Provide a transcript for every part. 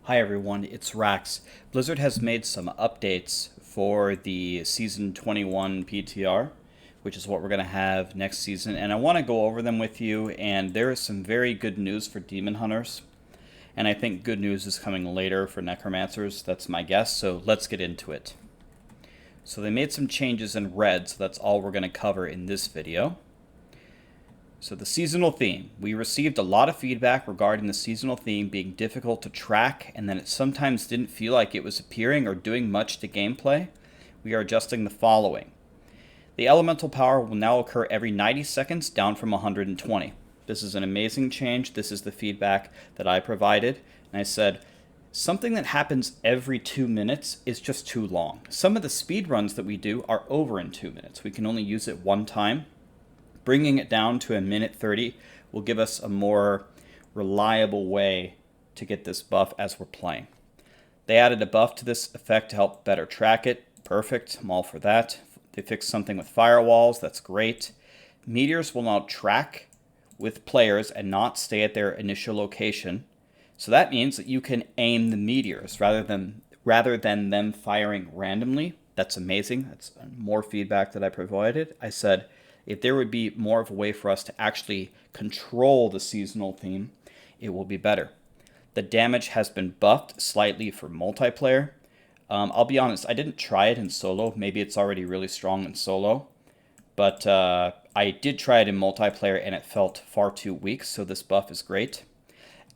Hi everyone, it's Rax. Blizzard has made some updates for the Season 21 PTR, which is what we're going to have next season, and I want to go over them with you, and there is some very good news for Demon Hunters, and I think good news is coming later for Necromancers, that's my guess, so let's get into it. So they made some changes in red, so that's all we're going to cover in this video. So the seasonal theme. We received a lot of feedback regarding the seasonal theme being difficult to track and that it sometimes didn't feel like it was appearing or doing much to gameplay. We are adjusting the following. The elemental power will now occur every 90 seconds, down from 120. This is an amazing change. This is the feedback that I provided. And I said, something that happens every 2 minutes is just too long. Some of the speed runs that we do are over in 2 minutes. We can only use it one time. Bringing it down to a minute 30 will give us a more reliable way to get this buff as we're playing. They added a buff to this effect to help better track it. Perfect, I'm all for that. They fixed something with firewalls, that's great. Meteors will now track with players and not stay at their initial location. So that means that you can aim the meteors rather than them firing randomly. That's amazing. That's more feedback that I provided. I said, if there would be more of a way for us to actually control the seasonal theme, it will be better. The damage has been buffed slightly for multiplayer. I'll be honest, I didn't try it in solo. Maybe it's already really strong in solo. But I did try it in multiplayer and it felt far too weak, so this buff is great.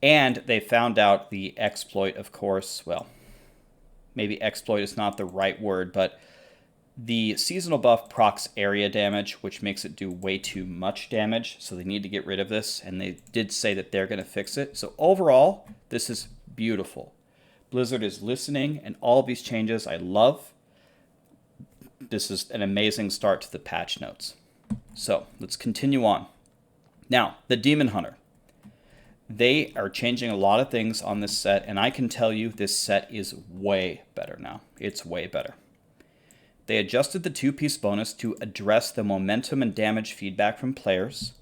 And they found out the exploit, of course. Well, maybe exploit is not the right word, but the seasonal buff procs area damage, which makes it do way too much damage, so they need to get rid of this, and they did say that they're going to fix it. So overall, this is beautiful. Blizzard is listening, and all these changes I love. This is an amazing start to the patch notes. So let's continue on. Now, the Demon Hunter. They are changing a lot of things on this set, and I can tell you this set is way better now. It's way better. They adjusted the 2-piece bonus to address the momentum and damage feedback from players.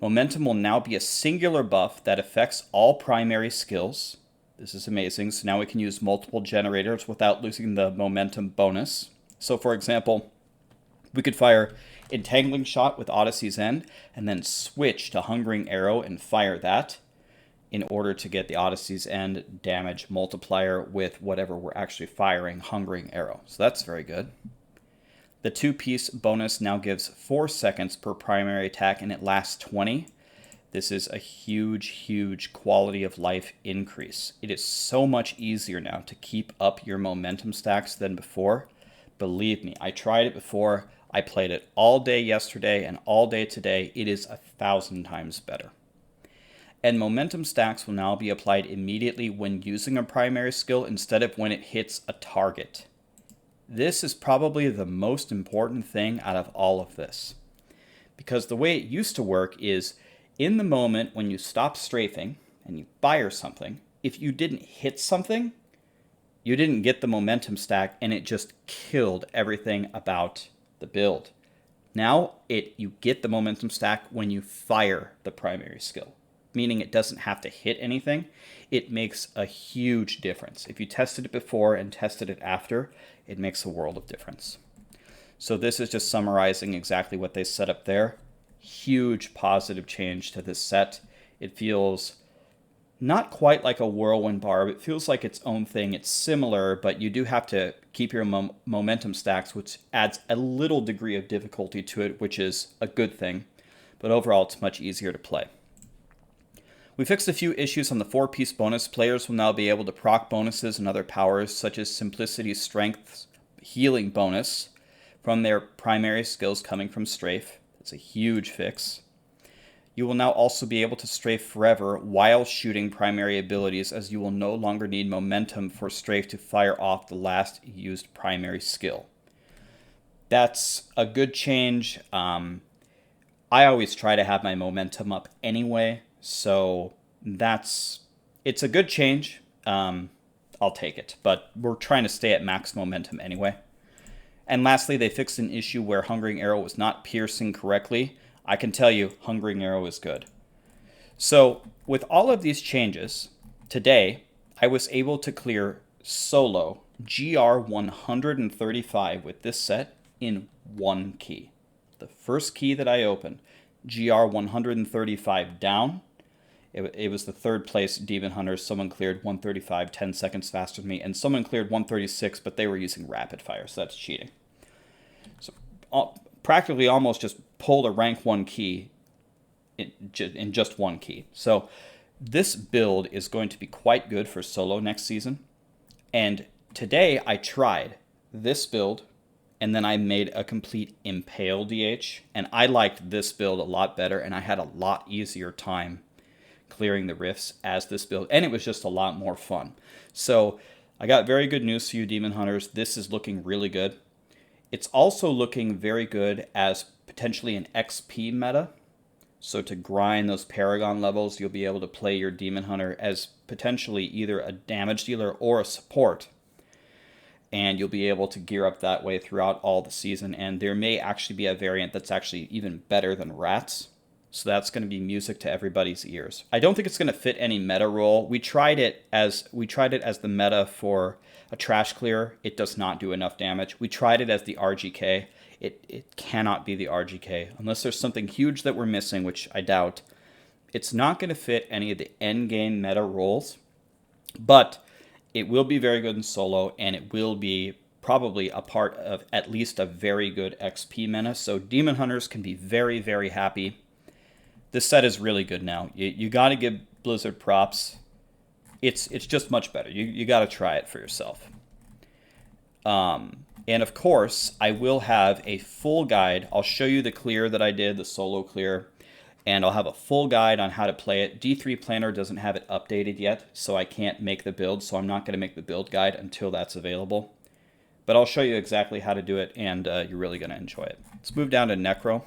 Momentum will now be a singular buff that affects all primary skills. This is amazing. So now we can use multiple generators without losing the momentum bonus. So for example, we could fire Entangling Shot with Odyssey's End and then switch to Hungering Arrow and fire that in order to get the Odyssey's End damage multiplier with whatever we're actually firing, Hungering Arrow. So that's very good. The 2-piece bonus now gives 4 seconds per primary attack, and it lasts 20. This is a huge, huge quality of life increase. It is so much easier now to keep up your momentum stacks than before. Believe me, I tried it before. I played it all day yesterday and all day today. It is 1,000 times better. And momentum stacks will now be applied immediately when using a primary skill instead of when it hits a target. This is probably the most important thing out of all of this. Because the way it used to work is, in the moment when you stop strafing and you fire something, if you didn't hit something, you didn't get the momentum stack and it just killed everything about the build. Now, you get the momentum stack when you fire the primary skill, meaning it doesn't have to hit anything. It makes a huge difference. If you tested it before and tested it after, it makes a world of difference. So this is just summarizing exactly what they set up there. Huge positive change to this set. It feels not quite like a whirlwind barb. It feels like its own thing. It's similar, but you do have to keep your momentum stacks, which adds a little degree of difficulty to it, which is a good thing. But overall, it's much easier to play. We fixed a few issues on the 4-piece bonus. Players will now be able to proc bonuses and other powers, such as Simplicity, Strength, Healing bonus, from their primary skills coming from Strafe. That's a huge fix. You will now also be able to strafe forever while shooting primary abilities, as you will no longer need momentum for Strafe to fire off the last used primary skill. That's a good change. I always try to have my momentum up anyway. So it's a good change. I'll take it, but we're trying to stay at max momentum anyway. And lastly, they fixed an issue where Hungering Arrow was not piercing correctly. I can tell you, Hungering Arrow is good. So with all of these changes, today, I was able to clear solo GR 135 with this set in one key. The first key that I opened, GR 135 down. It was the third place Demon Hunters. Someone cleared 135 10 seconds faster than me, and someone cleared 136, but they were using rapid fire, so that's cheating. So practically almost just pulled a rank 1 key in just one key. So this build is going to be quite good for solo next season. And today I tried this build, and then I made a complete Impale DH, and I liked this build a lot better, and I had a lot easier time clearing the rifts as this build, and it was just a lot more fun. So I got very good news for you, Demon Hunters. This is looking really good. It's also looking very good as potentially an XP meta. So to grind those Paragon levels, you'll be able to play your Demon Hunter as potentially either a damage dealer or a support. And you'll be able to gear up that way throughout all the season. And there may actually be a variant that's actually even better than Rats. So that's going to be music to everybody's ears. I don't think it's going to fit any meta role. We tried it as the meta for a trash clear. It does not do enough damage. We tried it as the RGK. It cannot be the RGK unless there's something huge that we're missing, which I doubt. It's not going to fit any of the end game meta roles, but it will be very good in solo, and it will be probably a part of at least a very good XP meta. So Demon Hunters can be very, very happy. This set is really good now. You got to give Blizzard props. It's just much better. You got to try it for yourself. And of course, I will have a full guide. I'll show you the clear that I did, the solo clear, and I'll have a full guide on how to play it. D3 Planner doesn't have it updated yet, so I can't make the build, so I'm not going to make the build guide until that's available. But I'll show you exactly how to do it, and you're really going to enjoy it. Let's move down to Necro.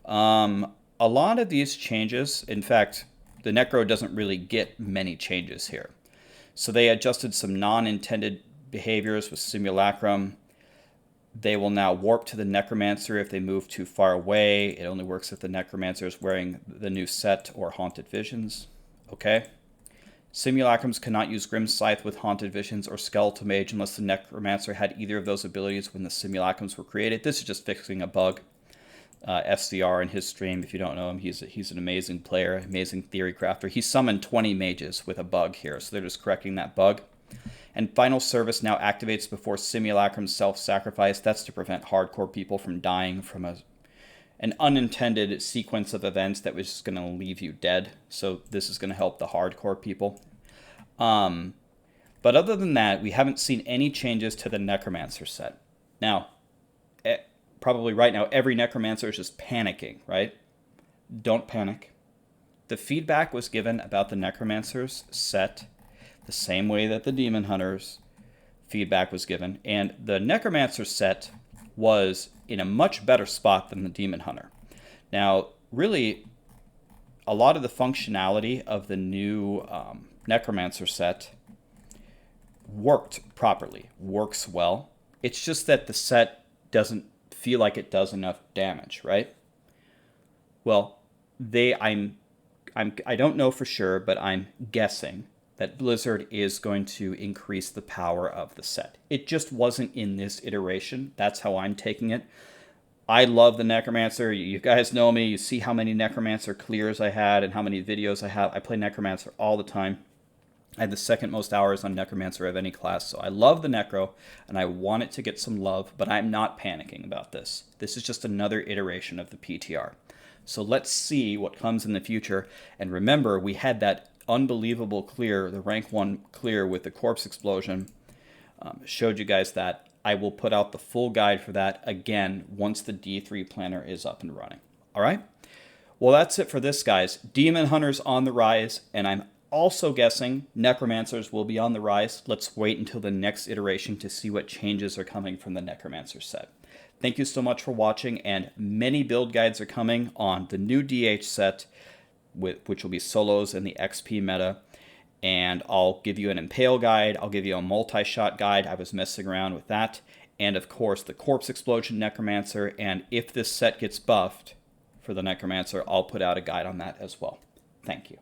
A lot of these changes, in fact, the Necro doesn't really get many changes here. So they adjusted some non-intended behaviors with Simulacrum. They will now warp to the Necromancer if they move too far away. It only works if the Necromancer is wearing the new set or Haunted Visions. Okay. Simulacrums cannot use Grim Scythe with Haunted Visions or Skeletal Mage unless the Necromancer had either of those abilities when the Simulacrums were created. This is just fixing a bug. FCR in his stream, if you don't know him, he's an amazing player, amazing theory crafter. He summoned 20 mages with a bug here, so they're just correcting that bug. And Final Service now activates before Simulacrum's self-sacrifice. That's to prevent hardcore people from dying from an unintended sequence of events that was just going to leave you dead. So this is going to help the hardcore people. But other than that, we haven't seen any changes to the Necromancer set. Now, probably right now, every Necromancer is just panicking, right? Don't panic. The feedback was given about the Necromancer's set the same way that the Demon Hunters feedback was given. And the Necromancer set was in a much better spot than the Demon Hunter. Now, really, a lot of the functionality of the new Necromancer set worked properly, works well. It's just that the set doesn't feel like it does enough damage, right? Well, I don't know for sure, but I'm guessing that Blizzard is going to increase the power of the set. It just wasn't in this iteration. That's how I'm taking it. I love the Necromancer. You guys know me. You see how many Necromancer clears I had and how many videos I have. I play Necromancer all the time. I have the second most hours on Necromancer of any class, so I love the Necro, and I want it to get some love, but I'm not panicking about this. This is just another iteration of the PTR. So let's see what comes in the future. And remember, we had that unbelievable clear, the rank 1 clear with the Corpse Explosion. Showed you guys that. I will put out the full guide for that again once the D3 Planner is up and running. All right? Well, that's it for this, guys. Demon Hunters on the rise, and I'm also guessing Necromancers will be on the rise. Let's wait until the next iteration to see what changes are coming from the Necromancer set. Thank you so much for watching, and many build guides are coming on the new DH set, which will be solos in the XP meta. And I'll give you an Impale guide. I'll give you a multi-shot guide. I was messing around with that. And of course, the Corpse Explosion Necromancer. And if this set gets buffed for the Necromancer, I'll put out a guide on that as well. Thank you.